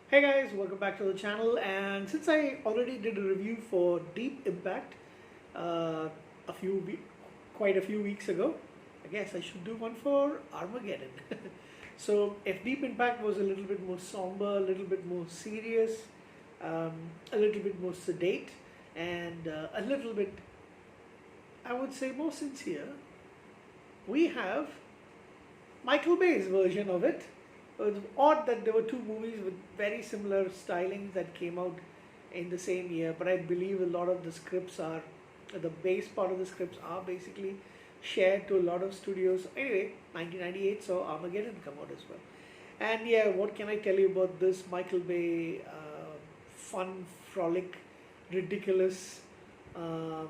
Hey guys, welcome back to the channel. And since I already did a review for Deep Impact uh, a few quite a few weeks ago, I guess I should do one for Armageddon. So if Deep Impact was a little bit more somber, a little bit more serious, um, a little bit more sedate, and a little bit, I would say, more sincere, we have Michael Bay's version of it. It's odd that there were two movies with very similar stylings that came out in the same year, but I believe a lot of the scripts are, the base part of the scripts are basically shared to a lot of studios. Anyway, 1998 saw Armageddon come out as well. And yeah, what can I tell you about this Michael Bay fun, frolic, ridiculous um,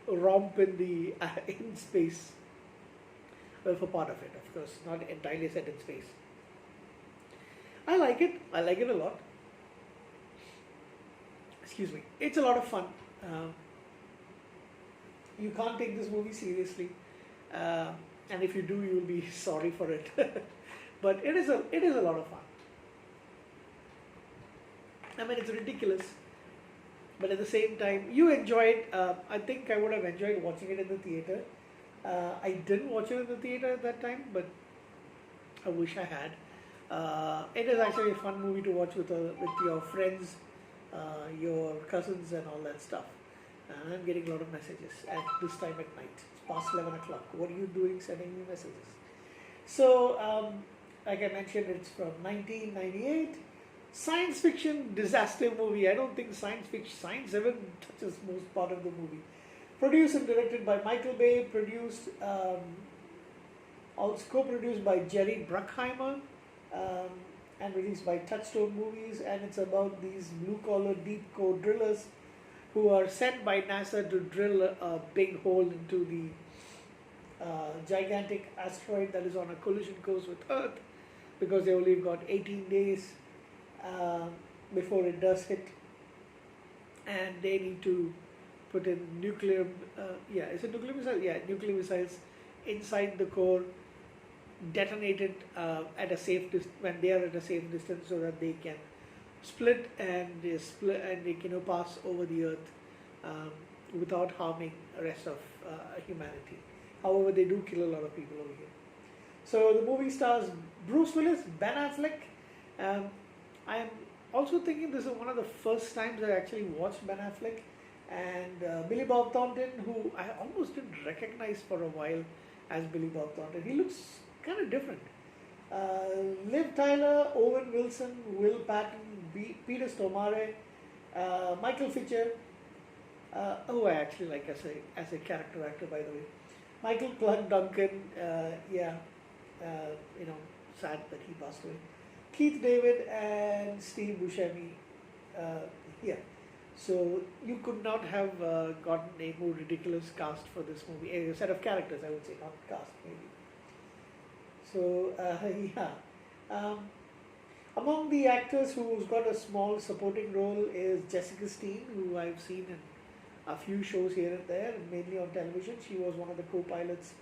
romp in the in space? Well, for part of it, of course, not entirely set in space. I like it. I like it a lot. Excuse me. It's a lot of fun. Um, you can't take this movie seriously, uh, and if you do, you will be sorry for it. But it is a lot of fun. I mean, it's ridiculous, but at the same time, you enjoy it. I think I would have enjoyed watching it in the theater. I didn't watch it in the theater at that time, but I wish I had. It is actually a fun movie to watch with your friends, your cousins, and all that stuff. And I'm getting a lot of messages at this time at night. It's past 11 o'clock. What are you doing sending me messages? So, like I mentioned, it's from 1998. Science fiction disaster movie. I don't think science even touches most part of the movie. Produced and directed by Michael Bay, also co-produced by Jerry Bruckheimer, um, and released by Touchstone Movies. And it's about these blue-collar deep core drillers who are sent by NASA to drill a big hole into the gigantic asteroid that is on a collision course with Earth, because they only got 18 days uh, before it does hit, and they need to put in is it nuclear missile? Yeah, nuclear missiles inside the core, detonate it at a when they are at a safe distance, so that they can split and they can pass over the Earth um, without harming the rest of humanity. However, they do kill a lot of people over here. So the movie stars Bruce Willis, Ben Affleck. Um, I am also thinking this is one of the first times I actually watched Ben Affleck, and Billy Bob Thornton, who I almost didn't recognize for a while as Billy Bob Thornton. He looks kind of different. Liv Tyler, Owen Wilson, Will Patton, Peter Stormare, Michael Fisher, who I actually like as a character actor, by the way. Michael Clark Duncan, sad that he passed away. Keith David and Steve Buscemi, yeah. So you could not have gotten a more ridiculous cast for this movie. A set of characters, I would say, not cast, maybe. So yeah. Um, Among the actors who's got a small supporting role is Jessica Steen, who I've seen in a few shows here and there, mainly on television. She was one of the co-pilots.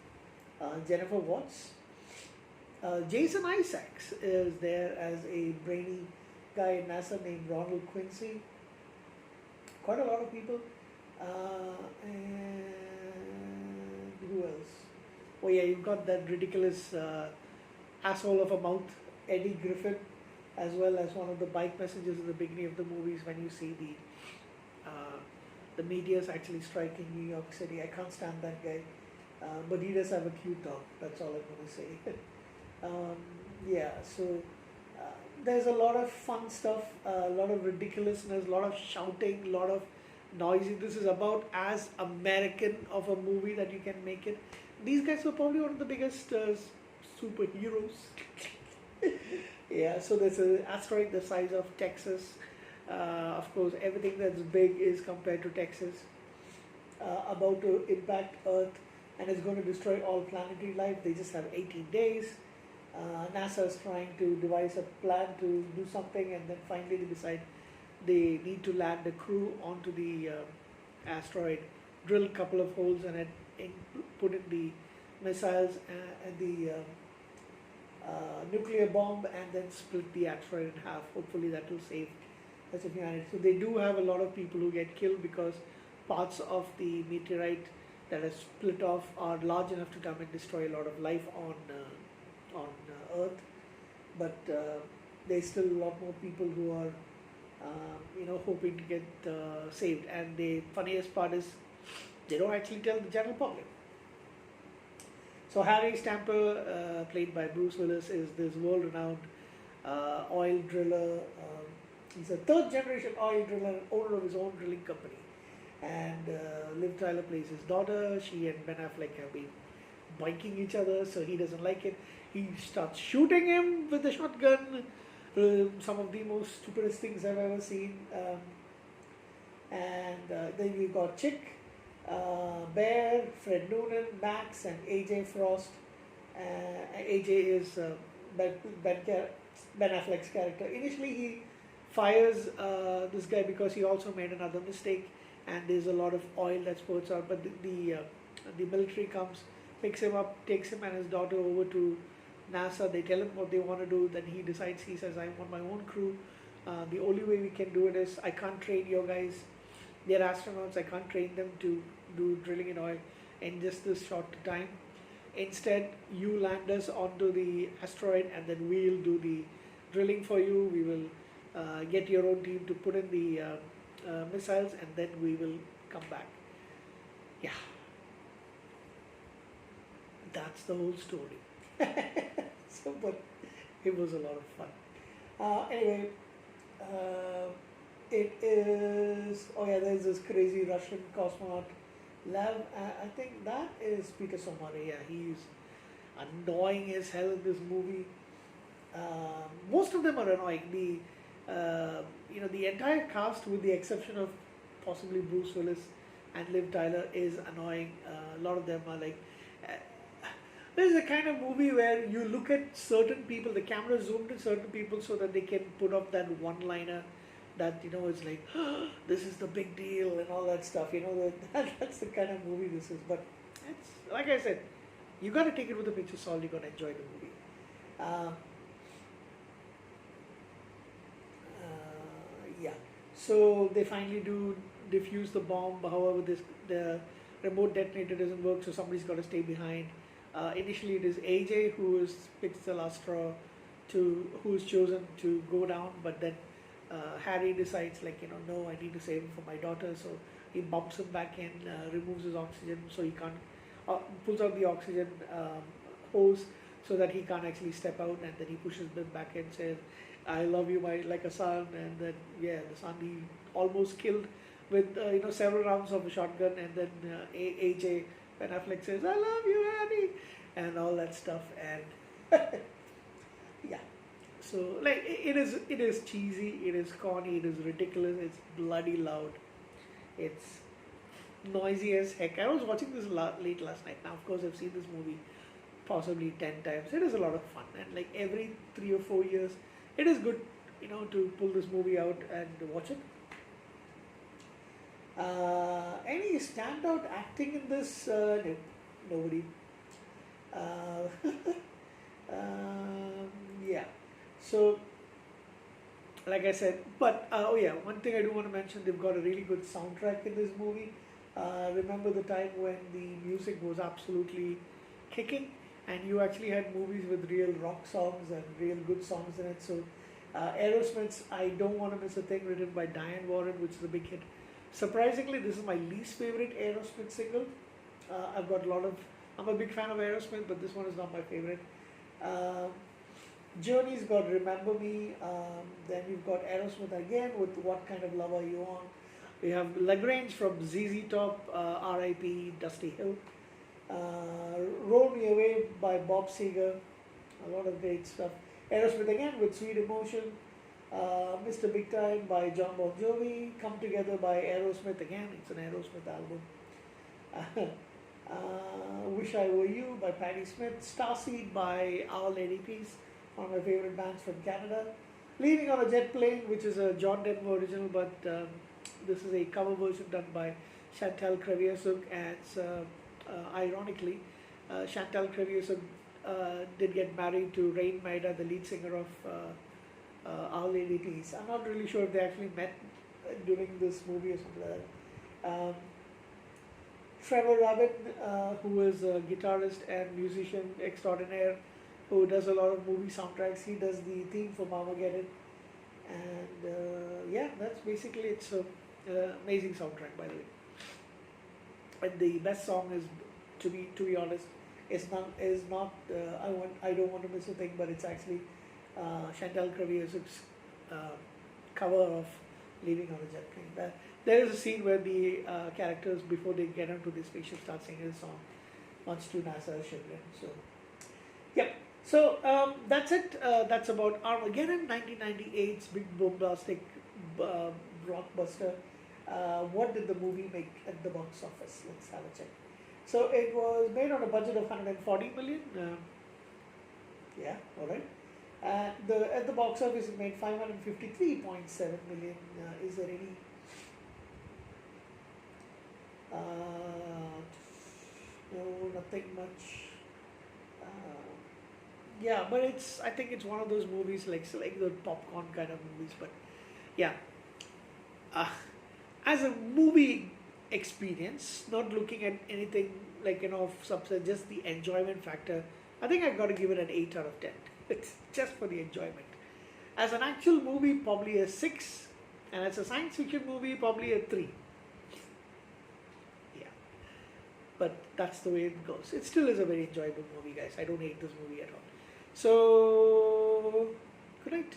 Jennifer Watts. Jason Isaacs is there as a brainy guy in NASA named Ronald Quincy. Quite a lot of people. And who else? Oh yeah, you've got that ridiculous asshole of a mouth, Eddie Griffin, as well as one of the bike messages in the beginning of the movies when you see the meteors actually striking New York City. I can't stand that guy, but he does have a cute dog. That's all I'm going to say. Yeah, so there's a lot of fun stuff, a lot of ridiculousness, a lot of shouting, a lot of noisy. This is about as American of a movie that you can make it. These guys were probably one of the biggest superheroes. Yeah, so there's an asteroid the size of Texas. Of course, everything that's big is compared to Texas, about to impact Earth, and it's going to destroy all planetary life. They just have 18 days. NASA is trying to devise a plan to do something, and then finally they decide they need to land a crew onto the asteroid, drill a couple of holes in it, and put in the missiles and the nuclear bomb and then split the asteroid in half. Hopefully that will save as of humanity. So they do have a lot of people who get killed because parts of the meteorite that is split off are large enough to come and destroy a lot of life on Earth. But there's still a lot more people who are hoping to get saved. And the funniest part is they don't actually tell the general public. So Harry Stamper, played by Bruce Willis, is this world-renowned oil driller. He's a third-generation oil driller, owner of his own drilling company. And Liv Tyler plays his daughter. She and Ben Affleck have been biking each other, so he doesn't like it. He starts shooting him with a shotgun. Some of the most stupidest things I've ever seen. Then we got Chick, Bear, Fred Noonan, Max, and AJ Frost. AJ is Ben Affleck's character. Initially, he fires this guy because he also made another mistake, and there's a lot of oil that spurts out. But the military comes, picks him up, takes him and his daughter over to NASA. They tell him what they want to do. Then he decides. He says, "I want my own crew. The only way we can do it is I can't train your guys. They're astronauts. I can't train them to do drilling in oil in just this short time. Instead, you land us onto the asteroid, and then we'll do the drilling for you. We will get your own team to put in the missiles, and then we will come back." Yeah, that's the whole story. But it was a lot of fun. Anyway, it is. Oh yeah, there's this crazy Russian cosmonaut, Lev. I think that is Peter Somare. Yeah, he's annoying as hell in this movie. Most of them are annoying. The entire cast, with the exception of possibly Bruce Willis and Liv Tyler, is annoying. A lot of them are like. This is the kind of movie where you look at certain people, the camera zoomed in certain people so that they can put up that one-liner that, is like, oh, this is the big deal and all that stuff. That's the kind of movie this is. But it's, like I said, you got to take it with a pinch of salt. You got to enjoy the movie. Yeah. So they finally do defuse the bomb. However, the remote detonator doesn't work, so somebody's got to stay behind. Initially, it is AJ who picks the last straw, who is chosen to go down. But then Harry decides, no, I need to save him for my daughter. So he bumps him back in, removes his oxygen, so he can't. Pulls out the oxygen hose so that he can't actually step out, and then he pushes him back in, says, "I love you, like a son." And then the son he almost killed with several rounds of a shotgun, and then AJ. Ben Affleck says, "I love you, Harry," and all that stuff, and yeah. So it is cheesy, it is corny, it is ridiculous, it's bloody loud, it's noisy as heck. I was watching this late last night. Now, of course, I've seen this movie possibly 10 times. It is a lot of fun, and every 3 or 4 years, it is good, to pull this movie out and watch it. Any standout acting in this? No, nobody. Yeah. So, like I said, but one thing I do want to mention, they've got a really good soundtrack in this movie. Remember the time when the music was absolutely kicking, and you actually had movies with real rock songs and real good songs in it. So, Aerosmith's "I Don't Want to Miss a Thing," written by Diane Warren, which is a big hit. Surprisingly, this is my least favorite Aerosmith single. I'm a big fan of Aerosmith, but this one is not my favorite. Journey's got "Remember Me." Then we've got Aerosmith again with "What Kind of Love Are You On." We have Lagrange from ZZ Top, R.I.P. Dusty Hill. "Roll Me Away" by Bob Seger. A lot of great stuff. Aerosmith again with "Sweet Emotion." Mr. Big Time by John Bon Jovi. "Come Together" by Aerosmith again. It's an Aerosmith album. "Wish I Were You" by Patti Smith. "Starseed" by Our Lady Peace, one of my favorite bands from Canada. "Leaving on a Jet Plane," which is a John Denver original, but this is a cover version done by Chantal Crevier-Suk, and ironically, Chantal Crevier-Suk did get married to Rain Maida, the lead singer of Our Lady Peace. I'm not really sure if they actually met during this movie or something like that. Trevor Rabin, who is a guitarist and musician extraordinaire, who does a lot of movie soundtracks. He does the theme for Armageddon, and yeah, that's basically it's a amazing soundtrack, by the way. And the best song is, to be honest, is not I don't want to miss a thing, but it's actually Chantal Cravier's cover of Leaving on a Jet Plane. There is a scene where the characters, before they get onto the spaceship, start singing a song, much to NASA's chagrin. So, yep. So that's it. That's about Armageddon, 1998's big bombastic blockbuster. What did the movie make at the box office? Let's have a check. So it was made on a budget of 140 million. Yeah, all right. At the box office, it made 553.7 million. Is there any? No, nothing much. Yeah, but I think it's one of those movies like the popcorn kind of movies. But yeah, as a movie experience, not looking at anything like substance, just the enjoyment factor, I think I got to give it an 8 out of 10. It's just for the enjoyment. As an actual movie, probably a 6, and as a science fiction movie, probably a 3. Yeah, but that's the way it goes. It still is a very enjoyable movie, guys. I don't hate this movie at all. So, good night.